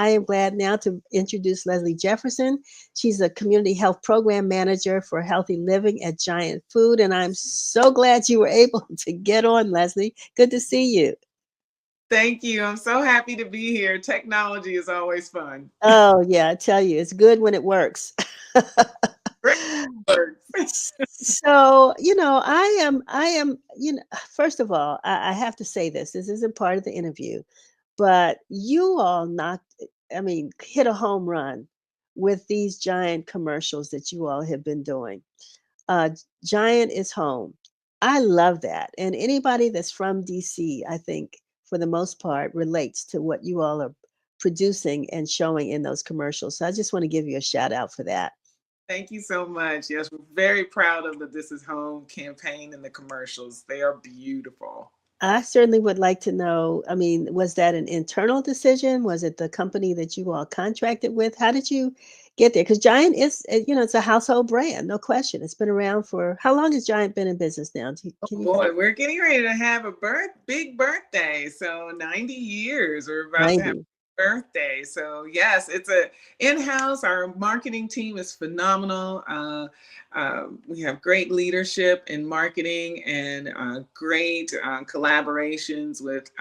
I am glad now to introduce Leslie Jefferson. She's a community health program manager for healthy living at Giant Food. And I'm so glad you were able to get on, Leslie. Good to see you. Thank you. I'm so happy to be here. Technology is always fun. Oh, yeah, I tell you, it's good when it works. Great works. So, first of all, I have to say this. This isn't part of the interview, but you all hit a home run with these Giant commercials that you all have been doing. Giant is home. I love that. And anybody that's from DC, I think, for the most part, relates to what you all are producing and showing in those commercials. So I just want to give you a shout out for that. Thank you so much. Yes, we're very proud of the This Is Home campaign and the commercials. They are beautiful. I certainly would like to know. I mean, was that an internal decision? Was it the company that you all contracted with? How did you get there? Because Giant is, it's a household brand, no question. It's been around for how long has Giant been in business now? Oh Can you boy, think? we're getting ready to have a big birthday. So 90 years. We're about to have 90. a birthday. So yes, it's a in-house. Our marketing team is phenomenal. We have great leadership in marketing and great collaborations with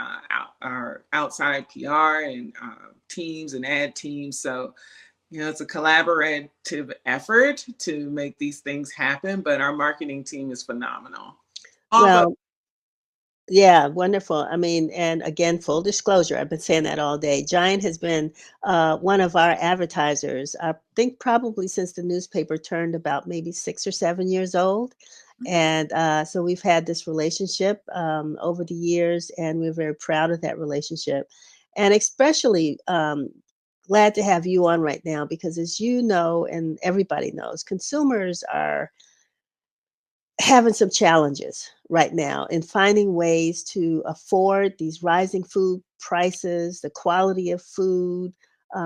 our outside PR and teams and ad teams. So it's a collaborative effort to make these things happen, but our marketing team is phenomenal. Although, Well, yeah, wonderful. I mean, and again, full disclosure, I've been saying that all day. Giant has been one of our advertisers, I think probably since the newspaper turned about maybe 6 or 7 years old. And so we've had this relationship over the years, and we're very proud of that relationship. And especially glad to have you on right now because, as you know, and everybody knows, consumers are having some challenges right now in finding ways to afford these rising food prices, the quality of food,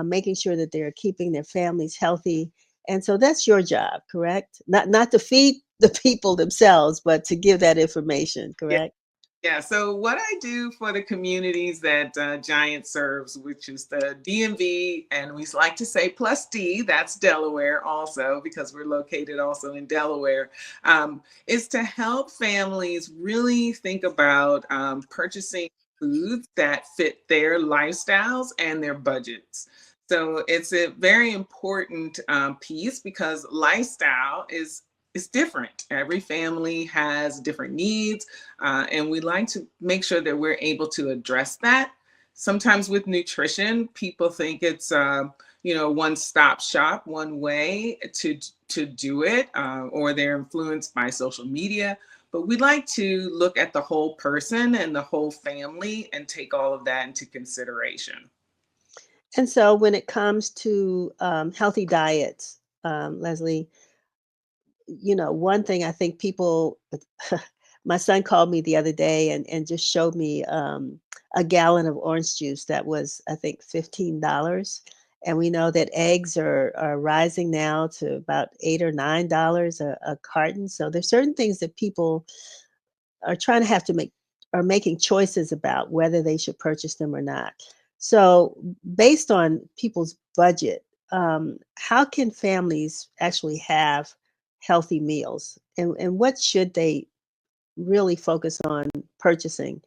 making sure that they're keeping their families healthy. And so that's your job, correct? Not to feed the people themselves, but to give that information, yeah, correct? yeah. So what I do for the communities that Giant serves, which is the DMV, and we like to say plus D, that's Delaware also, because we're located also in Delaware, is to help families really think about purchasing foods that fit their lifestyles and their budgets. So it's a very important piece because lifestyle is different. Every family has different needs, and we like to make sure that we're able to address that. Sometimes with nutrition, people think it's one-stop shop, one way to do it, or they're influenced by social media. But we like to look at the whole person and the whole family and take all of that into consideration. And so when it comes to healthy diets, Leslie, one thing I think people, my son called me the other day and just showed me a gallon of orange juice that was, I think, $15. And we know that eggs are rising now to about $8 or $9 a carton. So there's certain things that people are trying to have to make are making choices about whether they should purchase them or not. So based on people's budget, how can families actually have healthy meals and what should they really focus on purchasing?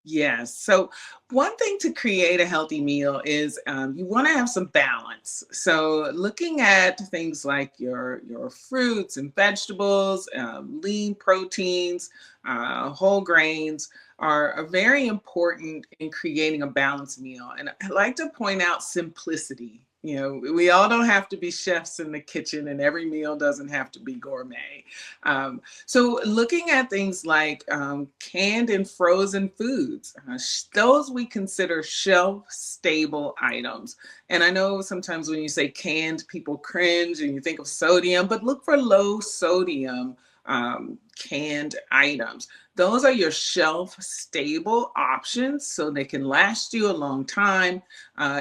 Yes. So, one thing to create a healthy meal is you want to have some balance. So, looking at things like your fruits and vegetables, lean proteins, whole grains are very important in creating a balanced meal. And I like to point out simplicity. We all don't have to be chefs in the kitchen, and every meal doesn't have to be gourmet. So, looking at things like canned and frozen foods, those we consider shelf stable items. And I know sometimes when you say canned, people cringe and you think of sodium, but look for low sodium canned items. Those are your shelf stable options so they can last you a long time.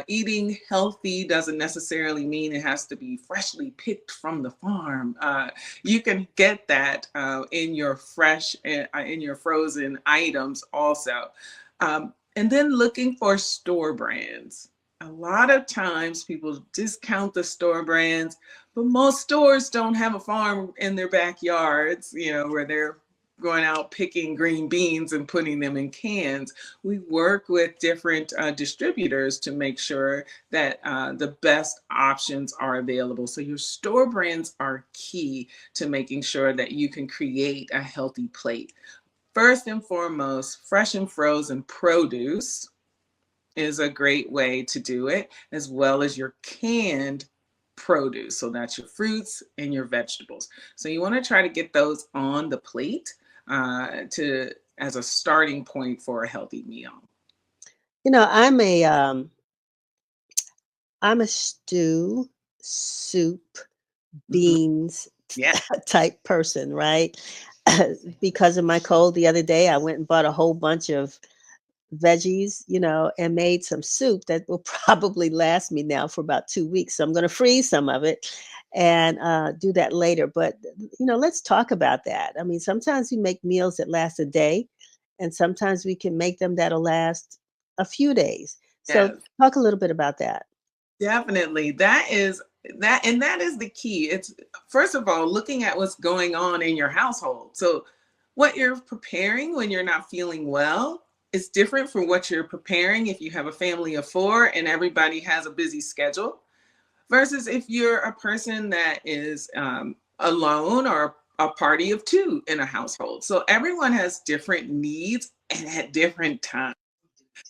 Eating healthy doesn't necessarily mean it has to be freshly picked from the farm. You can get that in your in your frozen items also. And then looking for store brands. A lot of times people discount the store brands, but most stores don't have a farm in their backyards, where they're going out picking green beans and putting them in cans. We work with different distributors to make sure that the best options are available. So your store brands are key to making sure that you can create a healthy plate. First and foremost, fresh and frozen produce is a great way to do it, as well as your canned produce. So that's your fruits and your vegetables. So you want to try to get those on the plate to as a starting point for a healthy meal. You know, I'm a stew, soup, Mhm. beans Yeah. type person, right? Because of my cold the other day, I went and bought a whole bunch of veggies, and made some soup that will probably last me now for about 2 weeks. So I'm going to freeze some of it and do that later. But, let's talk about that. I mean, sometimes we make meals that last a day, and sometimes we can make them that'll last a few days. So Yes. talk a little bit about that. Definitely. That is the key. It's first of all looking at what's going on in your household. So what you're preparing when you're not feeling well is different from what you're preparing if you have a family of four and everybody has a busy schedule versus if you're a person that is alone or a party of two in a household. So everyone has different needs and at different times.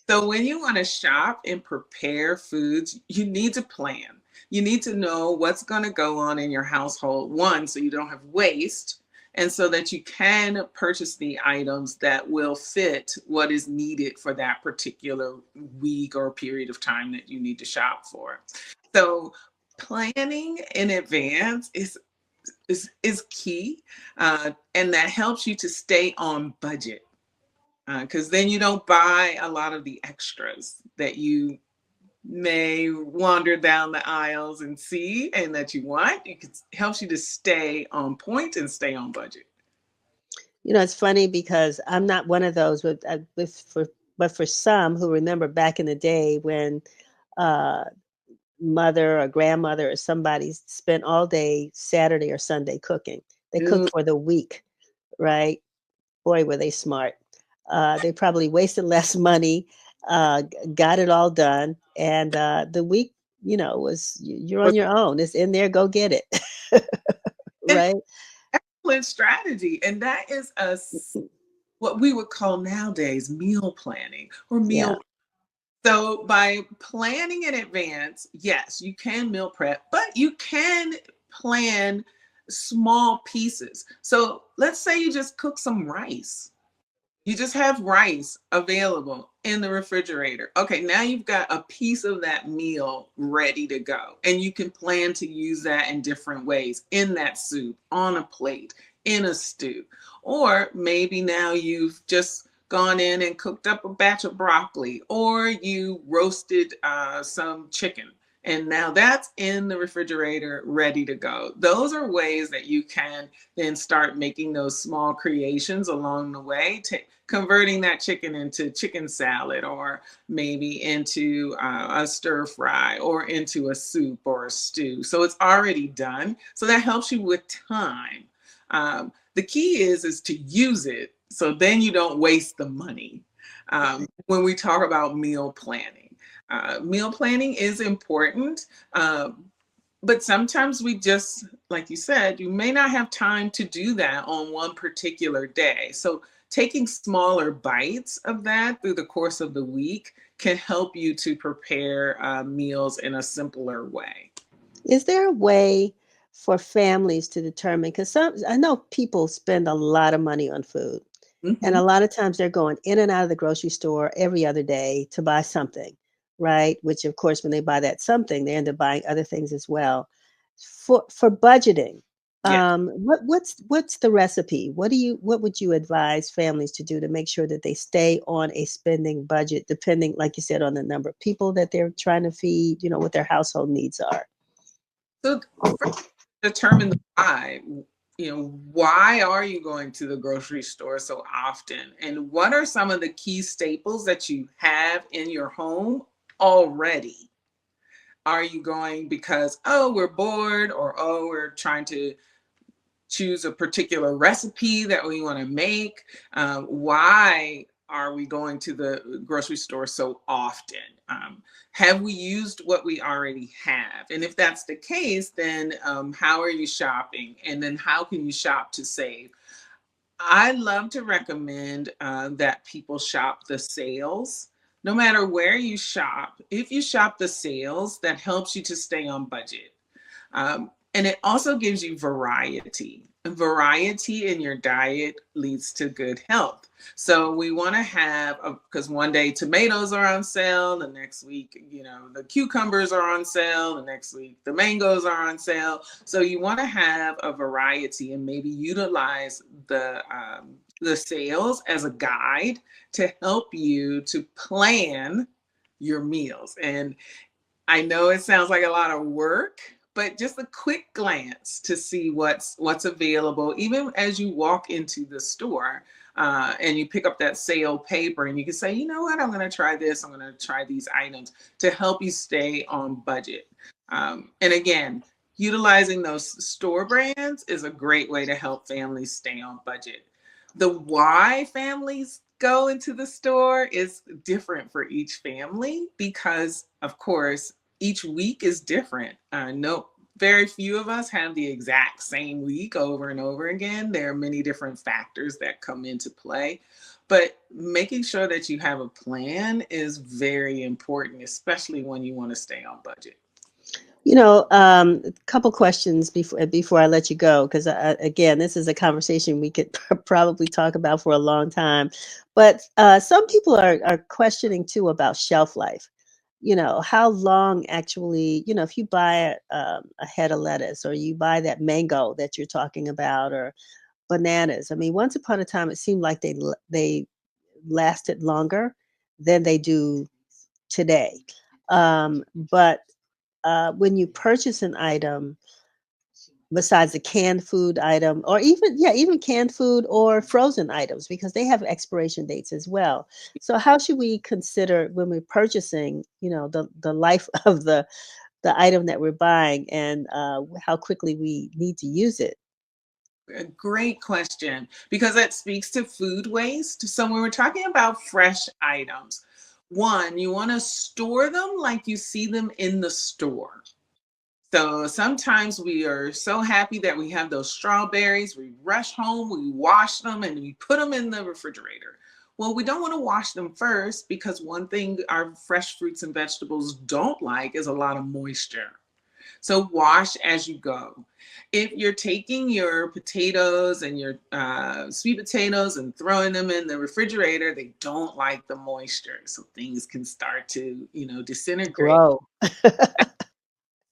So when you want to shop and prepare foods, you need to plan. You need to know what's going to go on in your household, one, so you don't have waste, and so that you can purchase the items that will fit what is needed for that particular week or period of time that you need to shop for. So planning in advance is key, and that helps you to stay on budget because then you don't buy a lot of the extras that you may wander down the aisles and see and that you want. It helps you to stay on point and stay on budget. It's funny because I'm not one of those but for some who remember back in the day when uh, mother or grandmother or somebody spent all day Saturday or Sunday cooking. They cooked Ooh, for the week, right? Boy, were they smart. They probably wasted less money, got it all done, and the week, was you're on but your own. It's in there. Go get it, an right? excellent strategy. And that is what we would call nowadays meal planning or Yeah. meal. So by planning in advance, yes, you can meal prep, but you can plan small pieces. So let's say you just cook some rice. You just have rice available in the refrigerator. Okay, now you've got a piece of that meal ready to go. And you can plan to use that in different ways in that soup, on a plate, in a stew. Or maybe now you've just gone in and cooked up a batch of broccoli, or you roasted some chicken. And now that's in the refrigerator ready to go. Those are ways that you can then start making those small creations along the way, converting that chicken into chicken salad or maybe into a stir fry or into a soup or a stew. So it's already done. So that helps you with time. The key is to use it so then you don't waste the money when we talk about meal planning. Meal planning is important. But sometimes we just, like you said, you may not have time to do that on one particular day. So taking smaller bites of that through the course of the week can help you to prepare meals in a simpler way. Is there a way for families to determine? Because I know people spend a lot of money on food, and Hmm. a lot of times they're going in and out of the grocery store every other day to buy something, right? Which, of course, when they buy that something, they end up buying other things as well. For budgeting, Yeah. what's the recipe? What would you advise families to do to make sure that they stay on a spending budget, depending, like you said, on the number of people that they're trying to feed, what their household needs are? So first, determine the why. Why are you going to the grocery store so often? And what are some of the key staples that you have in your home already? Are you going because, oh, we're bored, or oh, we're trying to choose a particular recipe that we want to make? Why are we going to the grocery store so often? Have we used what we already have? And if that's the case, then how are you shopping? And then how can you shop to save? I love to recommend that people shop the sales. No matter where you shop, if you shop the sales, that helps you to stay on budget. And it also gives you variety. And variety in your diet leads to good health. So we want to have, because one day tomatoes are on sale, the next week, the cucumbers are on sale, the next week the mangoes are on sale. So you want to have a variety and maybe utilize the sales as a guide to help you to plan your meals. And I know it sounds like a lot of work, but just a quick glance to see what's available, even as you walk into the store, and you pick up that sale paper, and you can say, you know what, I'm going to try this. I'm going to try these items to help you stay on budget. And again, utilizing those store brands is a great way to help families stay on budget. The why families go into the store is different for each family because, of course, each week is different. No, very few of us have the exact same week over and over again. There are many different factors that come into play, but making sure that you have a plan is very important, especially when you want to stay on budget. A couple questions before I let you go, because again, this is a conversation we could probably talk about for a long time. But some people are questioning too about shelf life. How long actually, if you buy a head of lettuce, or you buy that mango that you're talking about, or bananas. I mean, once upon a time, it seemed like they lasted longer than they do today. But when you purchase an item, besides a canned food item, or even canned food or frozen items, because they have expiration dates as well. So how should we consider when we're purchasing, the life of the item that we're buying, and how quickly we need to use it? A great question, because that speaks to food waste. So when we're talking about fresh items, one, you want to store them like you see them in the store. So sometimes we are so happy that we have those strawberries. We rush home, we wash them, and we put them in the refrigerator. Well, we don't want to wash them first, because one thing our fresh fruits and vegetables don't like is a lot of moisture. So wash as you go. If you're taking your potatoes and your sweet potatoes and throwing them in the refrigerator, they don't like the moisture. So things can start to, disintegrate. Grow.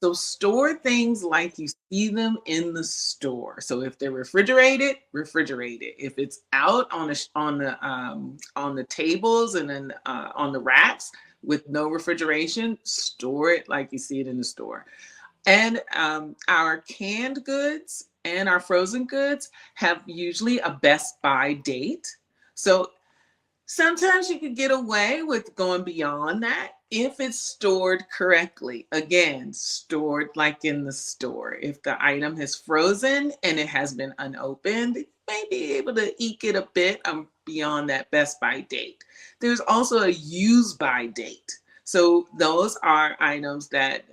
So store things like you see them in the store. So if they're refrigerated, refrigerate it. If it's out on the tables and then on the racks with no refrigeration, store it like you see it in the store. And our canned goods and our frozen goods have usually a best by date. So sometimes you could get away with going beyond that if it's stored correctly. Again, stored like in the store. If the item has frozen and it has been unopened, you may be able to eke it a bit beyond that best by date. There's also a use by date. So those are items that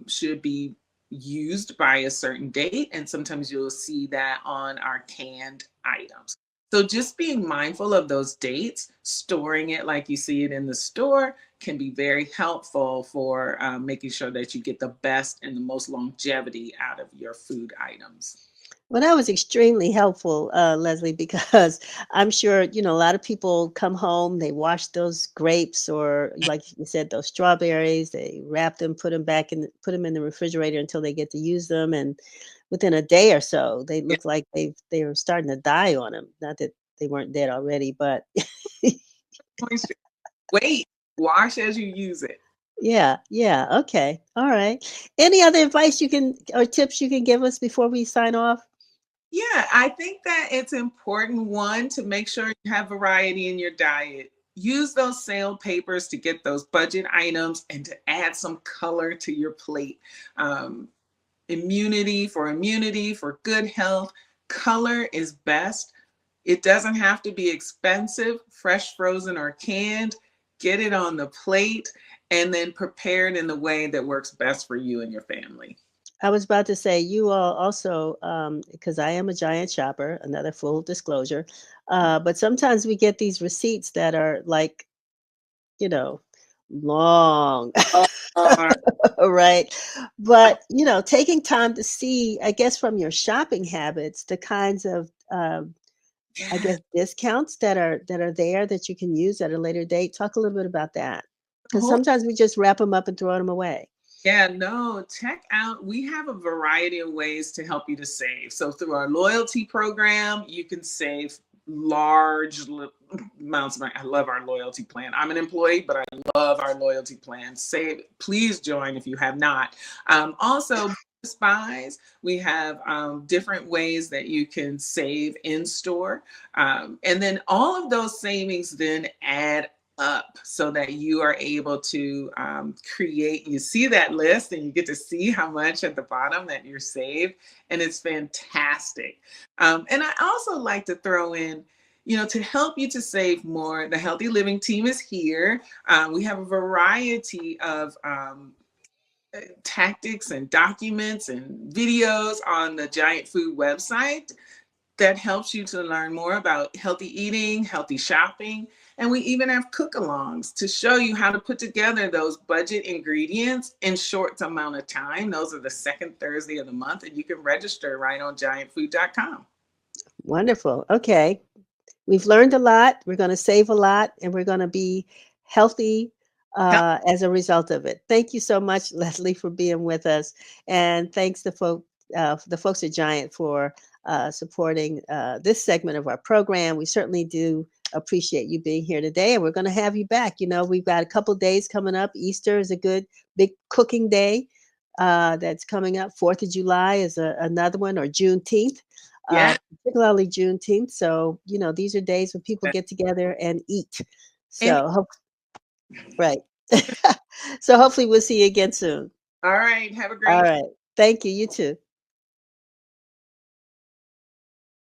should be used by a certain date, and sometimes you'll see that on our canned items. So just being mindful of those dates, storing it like you see it in the store, can be very helpful for making sure that you get the best and the most longevity out of your food items. Well, that was extremely helpful, Leslie, because I'm sure, a lot of people come home, they wash those grapes, or like you said, those strawberries, they wrap them, put them in the refrigerator until they get to use them. And within a day or so, they Yeah, look like they were starting to die on them. Not that they weren't dead already, but moisture. Wait, wash as you use it. yeah, yeah. Okay. All right. Any other advice or tips you can give us before we sign off? Yeah, I think that it's important, one, to make sure you have variety in your diet. use those sale papers to get those budget items and to add some color to your plate. Um, immunity, for good health, color is best. It doesn't have to be expensive, fresh, frozen, or canned. Get it on the plate and then prepare it in the way that works best for you and your family. I was about to say you all also, because I am a giant shopper, another full disclosure. But sometimes we get these receipts that are like, you know, long, Uh, right? But, taking time to see, I guess, from your shopping habits, the kinds of, I yeah, guess, discounts that are there that you can use at a later date. Talk a little bit about that, because whole sometimes we just wrap them up and throw them away. Yeah, no, check out. We have a variety of ways to help you to save. So through our loyalty program, you can save large amounts of money. I love our loyalty plan. I'm an employee, but I love our loyalty plan. Save, please join if you have not. Also, Spies, we have different ways that you can save in store. And then all of those savings then add up so that you are able to create. You see that list and you get to see how much at the bottom that you're saved, and it's fantastic. And I also like to throw in, to help you to save more, the Healthy Living team is here. We have a variety of tactics and documents and videos on the Giant Food website that helps you to learn more about healthy eating, healthy shopping. And we even have cook-alongs to show you how to put together those budget ingredients in short amount of time. Those are the second Thursday of the month, and you can register right on giantfood.com. Wonderful. Okay. We've learned a lot. We're going to save a lot, and we're going to be healthy as a result of it. Thank you so much, Leslie, for being with us, and thanks to the folks at Giant for supporting this segment of our program. We certainly do appreciate you being here today, and we're going to have you back. We've got a couple days coming up. Easter is a good big cooking day that's coming up. 4th of July is another one, or Juneteenth, Yeah. particularly Juneteenth. So, these are days when people get together and eat. And So, right. So, hopefully, we'll see you again soon. all right, have a All great right. Thank you. You too.